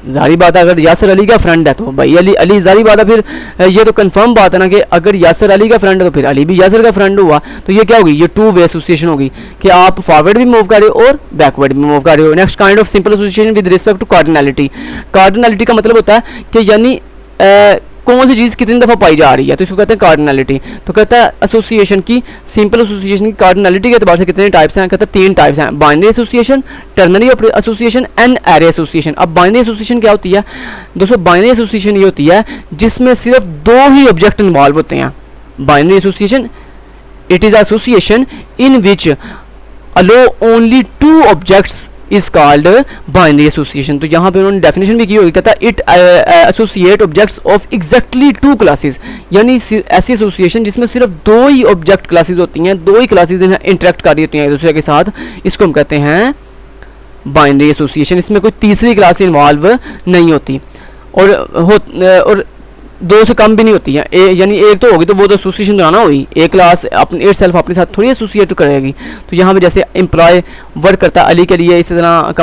Speaker 1: जारी बात है। अगर यासर अली का फ्रेंड है तो भाई अली जारी बात है, फिर ये तो कंफर्म बात है ना कि अगर यासर अली का फ्रेंड है तो फिर अली भी यासर का फ्रेंड हुआ। तो ये क्या होगी, ये 2 वे एसोसिएशन होगी कि आप फॉरवर्ड भी मूव कर रहे हो और बैकवर्ड भी मूव कर रहे हो। Next kind of simple association with respect to cardinality. Cardinality का मतलब होता है कि यानी कौन सी चीज़ कितनी दफ़ा पाई जा रही है, तो इसको कहते हैं कार्डिनैलिटी। तो कहता है एसोसिएशन की, सिंपल एसोसिएशन की कार्डिनैलिटी के एतबार से कितने टाइप्स हैं, कहता है 3 टाइप्स हैं, binary association, ternary association and array association. अब बाइनरी एसोसिएशन क्या होती है दोस्तों, बाइनरी एसोसिएशन ये होती है जिसमें सिर्फ 2 ही ऑब्जेक्ट इन्वॉल्व होते हैं। Binary association, it is association in which allow only 2 objects is called binary association. तो यहाँ पे उन्होंने डेफिनेशन भी की होगी, कहता है it associate objects of exactly 2 classes, यानी ऐसी एसोसिएशन जिसमें सिर्फ 2 ही ऑब्जेक्ट क्लासेस होती हैं, 2 ही क्लासेस इंटरेक्ट कर रही होती हैं एक दूसरे के साथ, इसको हम कहते हैं बाइनरी एसोसिएशन। इसमें कोई तीसरी क्लास इन्वॉल्व नहीं होती और 2 से कम भी नहीं होती है, यानी एक तो होगी तो वो तो एसोसिएशन तो ना हुई, एक क्लास अपने इट सेल्फ अपने साथ थोड़ी एसोसिएट करेगी। तो यहाँ पे जैसे एम्प्लॉय वर्क करता है अली के लिए, इसी तरह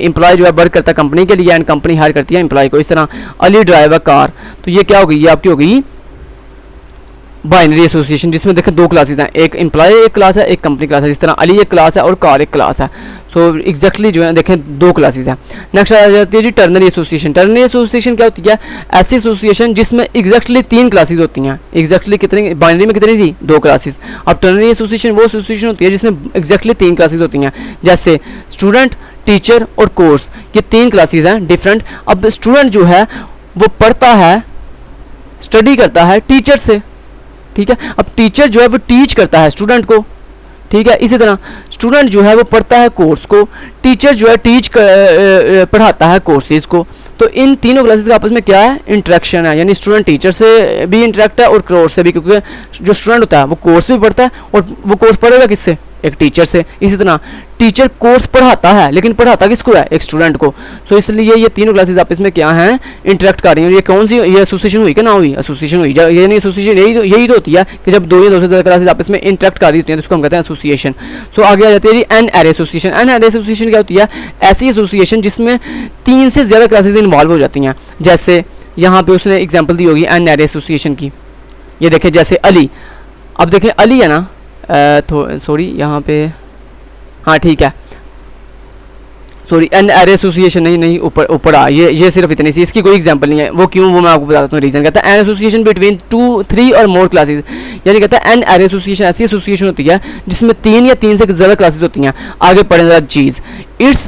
Speaker 1: एम्प्लॉय जो है वर्क करता है कंपनी के लिए एंड कंपनी हायर करती है एम्प्लॉय को, इस तरह अली ड्राइव अ कार। तो ये क्या होगी, ये आपकी होगी बाइनरी एसोसिएशन, जिसमें देखें 2 क्लासेस हैं, एक एम्प्लॉय एक क्लास है, एक कंपनी क्लास है, जिस तरह अली एक क्लास है और कार एक क्लास है। सो एग्जैक्टली जो है देखें 2 क्लासेस हैं। नेक्स्ट आ जाती है जी टर्नरी एसोसिएशन। टर्नरी एसोसिएशन क्या होती है, ऐसी एसोसिएशन जिसमें एग्जैक्टली 3 क्लासेस होती हैं। एग्जैक्टली कितनी, बाइनरी में कितनी थी, 2 क्लासेस। अब टर्नरी एसोसिएशन वो एसोसिएशन होती है जिसमें एग्जैक्टली 3 क्लासेस होती हैं, जैसे स्टूडेंट, टीचर और कोर्स, ये 3 क्लासेस हैं डिफरेंट। अब स्टूडेंट जो है वो पढ़ता है, स्टडी करता है टीचर से, ठीक है। अब टीचर जो है वो टीच करता है स्टूडेंट को, ठीक है। इसी तरह स्टूडेंट जो है वो पढ़ता है कोर्स को, टीचर जो है पढ़ाता है कोर्सेज को। तो इन तीनों क्लासेस का आपस में क्या है, इंटरेक्शन है, यानी स्टूडेंट टीचर से भी इंटरेक्ट है और कोर्स से भी, क्योंकि जो स्टूडेंट होता है वो कोर्स भी पढ़ता है और वो कोर्स पढ़ेगा किससे, एक टीचर से। इसी तरह टीचर कोर्स पढ़ाता है, लेकिन पढ़ाता किसको है, एक स्टूडेंट को। सो इसलिए ये तीनों क्लासेस आपस में क्या हैं, इंटरेक्ट कर रही हैं। ये कौन सी, ये एसोसिएशन हुई, क्या ना हुई, एसोसिएशन हुई। यानी एसोसिएशन यही तो होती है कि जब 2 या 2 से ज़्यादा क्लासेस आपस में इंटरेक्ट कर रही होती हैं तो उसको हम कहते हैं एसोसिएशन। सो आगे आ जाती है जी N ary association. N ary association क्या होती है, ऐसी एसोसिएशन जिसमें 3 से ज़्यादा क्लासेस इन्वॉल्व हो जाती हैं। जैसे यहाँ पे उसने एग्जाम्पल दी होगी एन एरे एसोसिएशन की, ये देखें जैसे अली। अब देखें अली है ना, सॉरी यहाँ पे, हाँ ठीक है, सॉरी एन एरे एसोसिएशन नहीं ऊपर ये सिर्फ इतनी सी, इसकी कोई एग्जांपल नहीं है। वो क्यों, वो मैं आपको बताता हूँ रीज़न। कहता है एन एसोसिएशन बिटवीन 2, 3 और मोर क्लासेस, यानी कहता है एन एरे एसोसिएशन ऐसी एसोसिएशन होती है जिसमें 3 या 3 से ज़्यादा क्लासेस होती हैं। आगे पढ़ें ज़रा चीज़, it's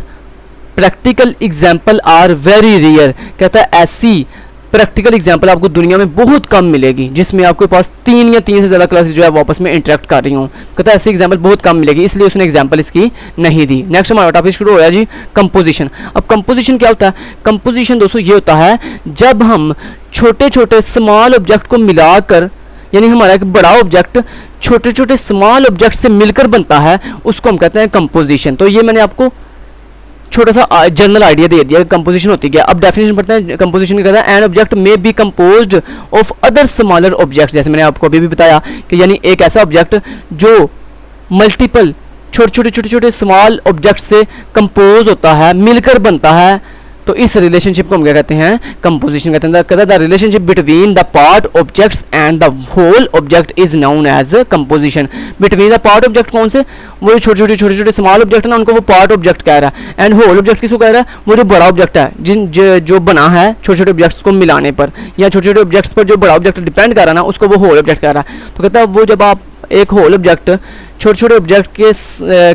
Speaker 1: practical example are very rare. कहता है ऐसी प्रैक्टिकल एग्जाम्पल आपको दुनिया में बहुत कम मिलेगी जिसमें आपके पास 3 या 3 से ज़्यादा क्लासेस जो है वो आपस में इंटरेक्ट कर रही हूँ। कहता है ऐसी एग्जाम्पल बहुत कम मिलेगी, इसलिए उसने एग्जाम्पल इसकी नहीं दी। नेक्स्ट हमारा टॉपिक शुरू हो गया जी, कंपोजिशन। अब कंपोजिशन क्या होता है, कंपोजिशन दोस्तों ये होता है जब हम छोटे छोटे स्मॉल ऑब्जेक्ट को मिलाकर, यानी हमारा एक बड़ा ऑब्जेक्ट छोटे छोटे स्मॉल ऑब्जेक्ट से मिलकर बनता है, उसको हम कहते हैं कंपोजिशन। तो ये मैंने आपको छोटा सा जनरल आइडिया दे दिया कंपोजिशन होती क्या। अब डेफिनेशन पढ़ते हैं कंपोजिशन की। कहता है an object may be composed of other smaller objects, जैसे मैंने आपको अभी भी बताया कि यानी एक ऐसा ऑब्जेक्ट जो मल्टीपल छोटे छोटे स्मॉल ऑब्जेक्ट से कंपोज होता है, मिलकर बनता है, तो इस रिलेशनशिप को हम क्या कहते हैं, कंपोजिशन कहते हैं। कहता है the relationship between the part objects and the whole object is known as composition. Between the part object कौन से, वो छोटे छोटे स्मॉल ऑब्जेक्ट है ना, उनको वो पार्ट ऑब्जेक्ट कह रहा है। एंड होल ऑब्जेक्ट किसको कह रहा है, वो जो बड़ा ऑब्जेक्ट है जो बना है छोटे छोटे ऑब्जेक्ट्स को मिलाने पर, या छोटे छोटे ऑब्जेक्ट्स पर जो बड़ा ऑब्जेक्ट डिपेंड कर रहा है ना, उसको वो होल ऑब्जेक्ट कह रहा है। तो कहता है वो जब आप एक होल ऑब्जेक्ट छोटे छोटे ऑब्जेक्ट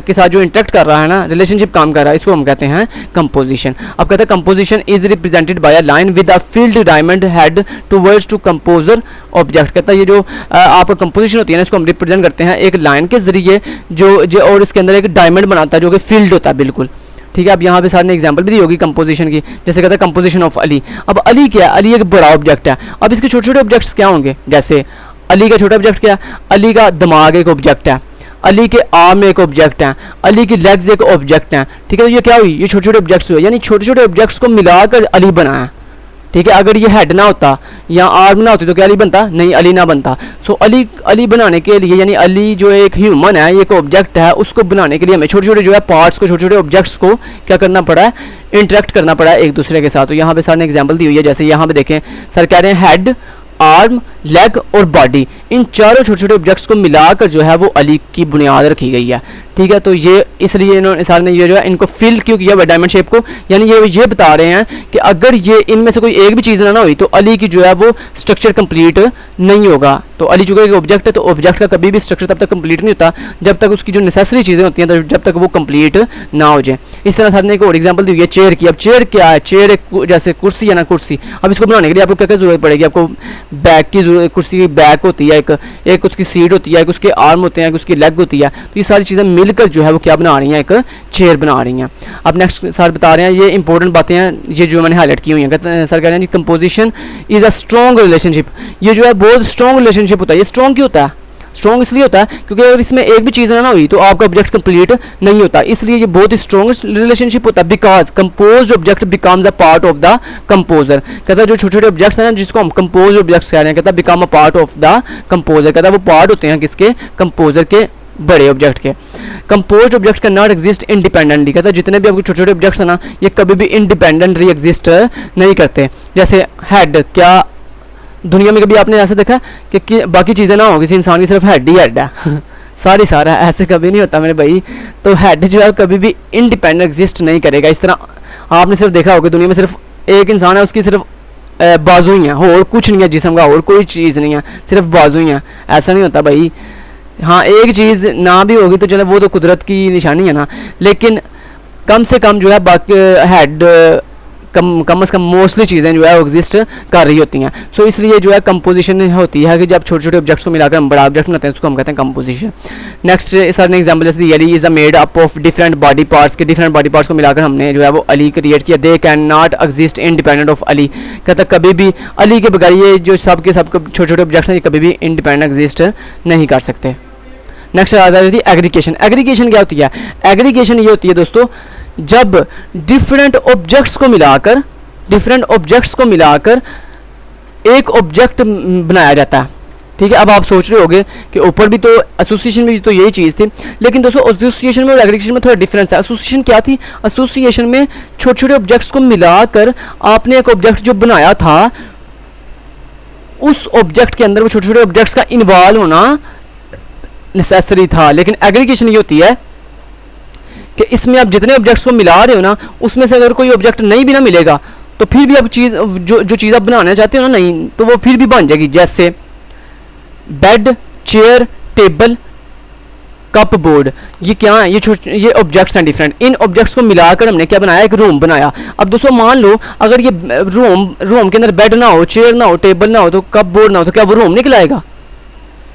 Speaker 1: के साथ जो इंटरेक्ट कर रहा है ना, रिलेशनशिप काम कर रहा है, इसको हम कहते हैं कंपोजिशन। अब कहते हैं composition is represented by a line with a filled diamond head towards to composer object. कहता है ये जो आपका कंपोजिशन होती है ना, इसको हम रिप्रेजेंट करते हैं एक लाइन के जरिए जो और इसके अंदर एक डायमंड बनाता है जो कि फील्ड होता है बिल्कुल, ठीक है। अब यहाँ पे सर ने एग्जांपल भी दी होगी कंपोजिशन की, जैसे कहता है कंपोजिशन ऑफ अली। अब अली क्या है, अली एक बड़ा ऑब्जेक्ट है। अब इसके छोटे छोटे ऑब्जेक्ट्स क्या होंगे, जैसे अली का छोटा ऑब्जेक्ट क्या, अली का दिमाग एक ऑब्जेक्ट है, अली के आर्म एक ऑब्जेक्ट है, अली की लेग्स एक ऑब्जेक्ट है, ठीक है। तो ये क्या हुई, ये छोटे छोटे ऑब्जेक्ट्स हुए, यानी छोटे छोटे ऑब्जेक्ट्स को मिलाकर अली बना है, ठीक है। अगर ये हेड ना होता या आर्म ना होती तो क्या अली बनता, नहीं अली ना बनता। सो अली बनाने के लिए, यानी अली जो एक ह्यूमन है, एक ऑब्जेक्ट है, उसको बनाने के लिए हमें छोटे छोटे जो है पार्ट्स को, छोटे छोटे ऑब्जेक्ट्स को क्या करना पड़ा है, इंटरेक्ट करना पड़ा है एक दूसरे के साथ। तो यहाँ पे सर ने एग्जाम्पल दी हुई है, जैसे यहाँ पे देखें सर कह रहे हैं हेड, आर्म, लेग और बॉडी, इन चारों छोटे छोटे ऑब्जेक्ट्स को मिलाकर जो है वो अली की बुनियाद रखी गई है, ठीक है। तो ये इसलिए इन्होंने सर ने ये जो है इनको फिल क्यों किया डायमंड शेप को, यानी ये बता रहे हैं कि अगर ये इनमें से कोई एक भी चीज़ ना हुई तो अली की जो है वो स्ट्रक्चर कंप्लीट नहीं होगा। तो अली चूंकि एक ऑब्जेक्ट है, तो ऑब्जेक्ट का कभी भी स्ट्रक्चर तब तक कंप्लीट नहीं होता जब तक उसकी जो नेसेसरी चीज़ें होती हैं, तो जब तक वो कंप्लीट ना हो जाए। इस तरह सर ने एक और एग्जाम्पल दी हुई है चेयर की। अब चेयर क्या है, चेयर एक जैसे कुर्सी है ना, कुर्सी। अब इसको बनाने के लिए आपको क्या क्या जरूरत पड़ेगी, आपको बैक की जरूरत, कुर्सी की बैक होती है, एक उसकी सीट होती है, एक उसके आर्म होते हैं, एक उसकी लेग होती है। तो ये सारी चीज़ें मिलकर जो है वो क्या बना रही हैं, एक चेयर बना रही हैं। अब नेक्स्ट सर बता रहे हैं, ये इंपॉर्टेंट बातें हैं, ये जो मैंने हाईलाइट की हुई हैं। कहते हैं सर कह रहे हैं जी composition is a strong relationship. ये जो है बहुत स्ट्रॉन्ग रिलेशनशिप होता है। ये स्ट्रॉन्ग क्यों होता है, स्ट्रॉन्ग इसलिए होता है क्योंकि अगर इसमें एक भी चीज़ ना हुई तो आपका ऑब्जेक्ट कंप्लीट नहीं होता, इसलिए ये बहुत ही स्ट्रॉन्ग रिलेशनशिप होता है। Because composed object becomes a part of the composer. कहता है जो छोटे छोटे ऑब्जेक्ट्स हैं ना, जिसको हम कंपोज ऑब्जेक्ट्स कह रहे हैं, कहता है become a part of the composer. कहता है वो पार्ट होते हैं किसके, कंपोजर के, बड़े ऑब्जेक्ट के। Composed object can not exist independently. कहता है जितने भी आपके छोटे छोटे ऑब्जेक्ट्स हैं ना, ये कभी भी इंडिपेंडेंटली एग्जिस्ट नहीं करते। जैसे हेड, क्या दुनिया में कभी आपने ऐसा देखा कि बाकी चीज़ें ना हो, किसी इंसान की सिर्फ हेड ही हेड है सारा ऐसे कभी नहीं होता मेरे भाई। तो हेड जो है कभी भी इंडिपेंडेंट एग्जिस्ट नहीं करेगा। इस तरह आपने सिर्फ देखा होगा दुनिया में सिर्फ एक इंसान है, उसकी सिर्फ बाजू ही है, और कुछ नहीं है जिस्म का, और कोई चीज़ नहीं है, सिर्फ बाजू ही है। ऐसा नहीं होता भाई। हाँ एक चीज़ ना भी होगी तो चलो वो तो कुदरत की निशानी है ना, लेकिन कम से कम जो है बाकी हेड कम से कम मोस्टली चीज़ें जो है वो एग्जिस्ट कर रही होती हैं। सो इसलिए जो है कंपोजिशन होती है कि जब छोटे छोटे ऑब्जेक्ट्स को मिलाकर हम बड़ा ऑब्जेक्ट बनाते हैं उसको हम कहते हैं कंपोजिशन। नेक्स्ट सर ने एग्जांपल जैसे Ali is a made up of different body parts के डिफरेंट बॉडी पार्ट्स को मिलाकर हमने जो है वो अली क्रिएट किया। They can not exist independent of Ali, कहता कभी भी अली के बगैर ये जो सब के सब छोटे छोटे ऑब्जेक्ट्स हैं ये कभी भी इंडिपेंडेंट एग्जिस्ट नहीं कर सकते। नेक्स्ट आ जाती है एग्रीगेशन। एग्रीगेशन क्या होती है? एग्रीगेशन ये होती है दोस्तों जब डिफरेंट ऑब्जेक्ट्स को मिलाकर एक ऑब्जेक्ट बनाया जाता है। ठीक है, अब आप सोच रहे होगे कि ऊपर भी तो एसोसिएशन में तो यही चीज़ थी, लेकिन दोस्तों एसोसिएशन में और एग्रीगेशन में थोड़ा डिफरेंस है। एसोसिएशन क्या थी? एसोसिएशन में छोटे छोटे ऑब्जेक्ट्स को मिलाकर आपने एक ऑब्जेक्ट जो बनाया था उस ऑब्जेक्ट के अंदर वो छोटे छोटे ऑब्जेक्ट्स का इन्वॉल्व होना नेसेसरी था। लेकिन एग्रीगेशन ये होती है कि इसमें आप जितने ऑब्जेक्ट्स को मिला रहे हो ना उसमें से अगर कोई ऑब्जेक्ट नहीं भी ना मिलेगा तो फिर भी आप चीज़ जो चीज़ आप बनाना चाहते हो ना नहीं तो वो फिर भी बन जाएगी। जैसे bed, chair, table, cup board, ये क्या है? ये ऑब्जेक्ट्स हैं डिफरेंट। इन ऑब्जेक्ट्स को मिलाकर हमने क्या बनाया? एक रूम बनाया। अब दोस्तों मान लो अगर ये रूम के अंदर बेड ना हो, चेयर ना हो, टेबल ना हो, तो कप बोर्ड ना हो, तो क्या वो रूम निकलाएगा?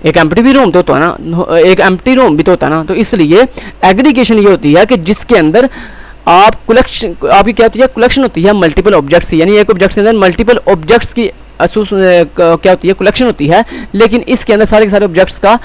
Speaker 1: एक एम्प्टी भी रूम तो होता है ना, एक एम्प्टी रूम भी तो होता है ना। तो इसलिए एग्रीगेशन ये होती है कि जिसके अंदर आप कलेक्शन, आपकी क्या होती है? कलेक्शन होती है मल्टीपल ऑब्जेक्ट्स की, यानी एक ऑब्जेक्ट के अंदर मल्टीपल ऑब्जेक्ट्स की क्या होती है? कलेक्शन होती है। लेकिन इसके अंदर सारे के सारे ऑब्जेक्ट्स का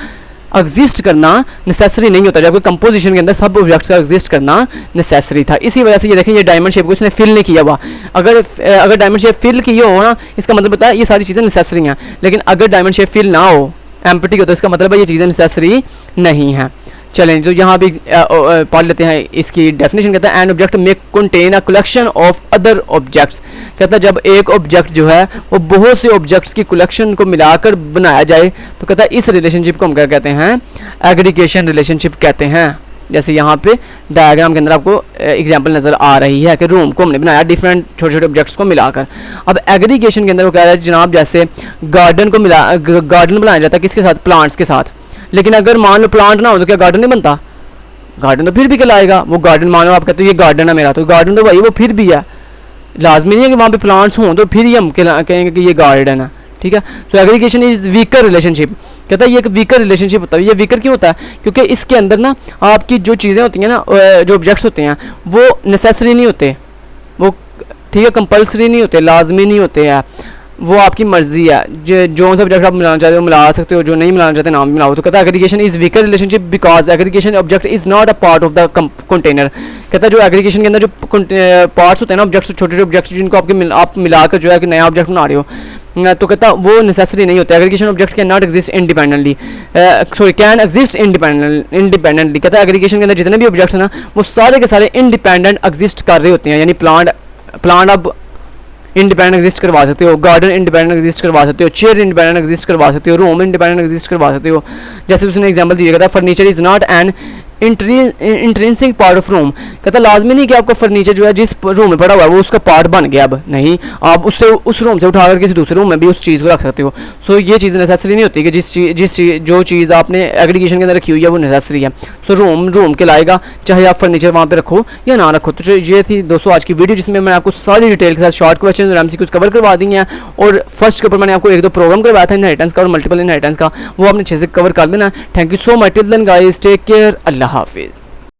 Speaker 1: एग्जिस्ट करना नेसेसरी नहीं होता, जबकि कंपोजिशन के अंदर सब ऑब्जेक्ट्स का एग्जिस्ट करना नेसेसरी था। इसी वजह से ये देखें, ये डायमंड शेप को इसने फिल नहीं किया हुआ। अगर डायमंड शेप फिल की हो ना, इसका मतलब होता है ये सारी चीज़ें नेसेसरी हैं। लेकिन अगर डायमंड शेप फिल ना हो, एम्प्टी हो, तो इसका मतलब है ये चीज़ें नेसेसरी नहीं हैं। चलें तो यहाँ भी पढ़ लेते हैं इसकी डेफिनेशन। कहता है एन ऑब्जेक्ट में contain a collection of other objects. कहता है जब एक ऑब्जेक्ट जो है वो बहुत से ऑब्जेक्ट्स की कलेक्शन को मिलाकर बनाया जाए तो कहता है इस रिलेशनशिप को हम क्या कहते हैं? एग्रीगेशन रिलेशनशिप कहते हैं। जैसे यहाँ पे डायग्राम के अंदर आपको एग्जांपल नज़र आ रही है कि रूम को हमने बनाया डिफरेंट छोटे छोटे ऑब्जेक्ट्स को मिलाकर। अब एग्रीगेशन के अंदर वो कह रहा है जनाब जैसे गार्डन बनाया जाता है किसके साथ? प्लांट्स के साथ। लेकिन अगर मान लो प्लांट ना हो तो क्या गार्डन नहीं बनता? गार्डन तो फिर भी कहलाएगा। वो गार्डन मान लो आप कहते हो ये गार्डन है मेरा, तो गार्डन तो भाई वो फिर भी है, लाजमी नहीं है कि वहाँ पे प्लांट्स हों तो फिर ही हम कहेंगे कि ये गार्डन है। ठीक है, सो एग्रीगेशन इज वीकर रिलेशनशिप। कहता है ये एक वीकर रिलेशनशिप होता है। ये वीकर क्यों होता है? क्योंकि इसके अंदर ना आपकी जो चीज़ें होती हैं ना, जो ऑब्जेक्ट्स होते हैं वो नेसेसरी नहीं होते, वो ठीक है कंपल्सरी नहीं होते, लाजमी नहीं होते हैं, वो आपकी मर्जी है। जो सा ऑब्जेक्ट आप मिलाना चाहते हो मिला सकते हो, जो नहीं मिलाना चाहते नाम मिलाओ। तो कहता है aggregation is weaker relationship because aggregation object is not a part of the container. कहता है जो एग्रीगेशन के अंदर जो पार्ट्स होते हैं ना ऑब्जेक्ट्स, छोटे छोटे ऑब्जेक्ट्स जिनको आप मिलाकर जो है कि नया ऑब्जेक्ट बना रहे हो, तो कहता वो नेसेसरी नहीं होता। Aggregation object can not exist independently, sorry can exist independently. कहता है एग्रीगेशन के अंदर जितने भी ऑब्जेक्ट्स हैं ना वो सारे के सारे इंडिपेंडेंट एग्जिस्ट कर रहे होते हैं। यानी प्लांट अब इंडिपेंडेंट एग्जिस्ट करवा सकते हो, गार्डन इंडिपेंडेंट एग्जिस्ट करवा सकते हो, चेयर इंडिपेंडेंट एग्जिस्ट करवा सकते हो, रूम इंडिपेंडेंट एग्जिस्ट करवा सकते हो। जैसे उसने एग्जांपल दिया था furniture is not an intrinsic part of room. कहता लाजमी नहीं कि आपका फर्नीचर जो है जिस रूम में पड़ा हुआ है वो उसका पार्ट बन गया, अब नहीं, आप उससे उस रूम से उठाकर किसी दूसरे रूम में भी उस चीज़ को रख सकते हो। सो ये चीज़ नेसेसरी नहीं होती कि जो चीज़ आपने एग्रीगेशन के अंदर रखी हुई है वो नेसेसरी है। सो रूम के लाएगा, चाहे आप फर्नीचर वहाँ पे रखो या ना रखो। तो ये थी दोस्तों आज की वीडियो जिसमें मैंने आपको सारी डिटेल के साथ शॉर्ट क्वेश्चन और एमसीक्यूज कवर करवा दी हैं। और फर्स्ट के ऊपर मैंने आपको एक दो प्रोग्राम करवाया था इनहेरिटेंस का और मल्टीपल इनहेरिटेंस का, वो आपने अच्छे से कवर कर देना। Thank you so much. Till then guys take care, अल्लाह हाफिज़।